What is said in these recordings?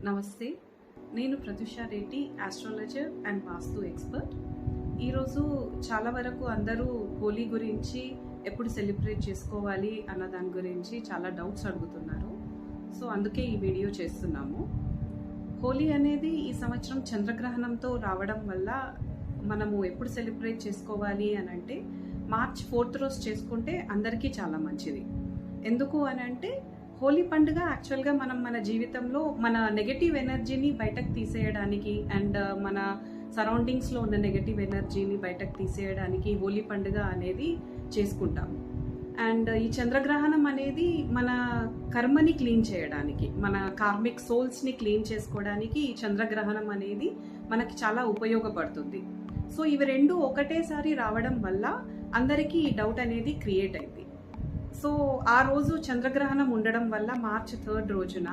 నమస్తే, నేను Pratyusha Reddy, astrologer and vastu expert. ఈరోజు చాలా వరకు అందరూ హోలీ గురించి ఎప్పుడు సెలబ్రేట్ చేసుకోవాలి అన్న దాని గురించి చాలా డౌట్స్ అడుగుతున్నారు. సో అందుకే ఈ వీడియో చేస్తున్నాము. హోలీ అనేది ఈ సంవత్సరం చంద్రగ్రహణంతో రావడం వల్ల మనము ఎప్పుడు సెలబ్రేట్ చేసుకోవాలి అని అంటే మార్చ్ 4th రోజు చేసుకుంటే అందరికీ చాలా మంచిది. ఎందుకు అని అంటే హోలీ పండుగ యాక్చువల్గా మనం మన జీవితంలో మన నెగటివ్ ఎనర్జీని బయటకు తీసేయడానికి అండ్ మన సరౌండింగ్స్లో ఉన్న నెగటివ్ ఎనర్జీని బయటకు తీసేయడానికి హోలీ పండుగ అనేది చేసుకుంటాము. అండ్ ఈ చంద్రగ్రహణం అనేది మన కర్మని క్లీన్ చేయడానికి, మన కార్మిక్ సోల్స్ని క్లీన్ చేసుకోవడానికి ఈ చంద్రగ్రహణం అనేది మనకి చాలా ఉపయోగపడుతుంది. సో ఇవి రెండు ఒకటేసారి రావడం వల్ల అందరికీ ఈ డౌట్ అనేది క్రియేట్ అయింది. సో ఆ రోజు చంద్రగ్రహణం ఉండడం వల్ల మార్చ్ 3rd రోజున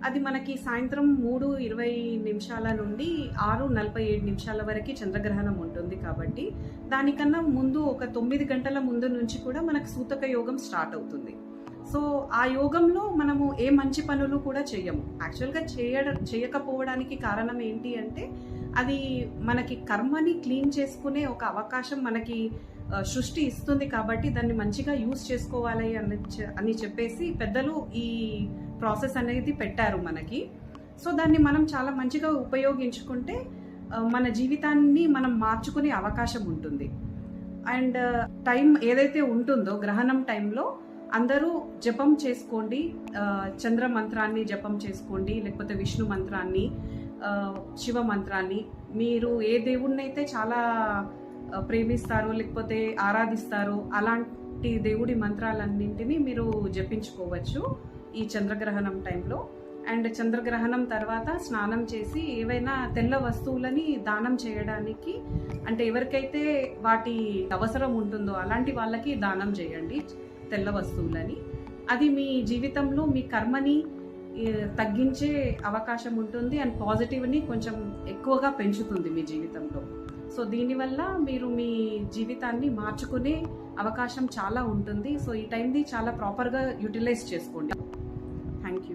అది మనకి సాయంత్రం 3:20 నుండి 6:47 వరకు చంద్రగ్రహణం ఉంటుంది. కాబట్టి దానికన్నా ముందు ఒక 9 గంటల ముందు నుంచి కూడా మనకు సూతక యోగం స్టార్ట్ అవుతుంది. సో ఆ యోగంలో మనము ఏ మంచి పనులు కూడా చేయము. యాక్చువల్గా చేయకపోవడానికి కారణం ఏంటి అంటే అది మనకి కర్మని క్లీన్ చేసుకునే ఒక అవకాశం మనకి సృష్టి ఇస్తుంది. కాబట్టి దాన్ని మంచిగా యూజ్ చేసుకోవాలి అని చెప్పేసి పెద్దలు ఈ ప్రాసెస్ అనేది పెట్టారు మనకి. సో దాన్ని మనం చాలా మంచిగా ఉపయోగించుకుంటే మన జీవితాన్ని మనం మార్చుకునే అవకాశం ఉంటుంది. అండ్ టైం ఏదైతే ఉంటుందో గ్రహణం టైంలో అందరూ జపం చేసుకోండి, చంద్ర మంత్రాన్ని జపం చేసుకోండి, లేకపోతే విష్ణు మంత్రాన్ని, శివ మంత్రాన్ని. మీరు ఏ దేవుడిని అయితే చాలా ప్రేమిస్తారో లేకపోతే ఆరాధిస్తారో అలాంటి దేవుడి మంత్రాలన్నింటినీ మీరు జపించుకోవచ్చు ఈ చంద్రగ్రహణం టైంలో. అండ్ చంద్రగ్రహణం తర్వాత స్నానం చేసి ఏవైనా తెల్ల వస్తువులని దానం చేయడానికి, అంటే ఎవరికైతే వాటి అవసరం ఉంటుందో అలాంటి వాళ్ళకి దానం చేయండి తెల్ల వస్తువులని. అది మీ జీవితంలో మీ కర్మని తగ్గించే అవకాశం ఉంటుంది అండ్ పాజిటివ్ని కొంచెం ఎక్కువగా పెంచుతుంది మీ జీవితంలో. సో దీనివల్ల మీరు మీ జీవితాన్ని మార్చుకునే అవకాశం చాలా ఉంటుంది. సో ఈ టైంని చాలా ప్రాపర్గా యూటిలైజ్ చేసుకోండి.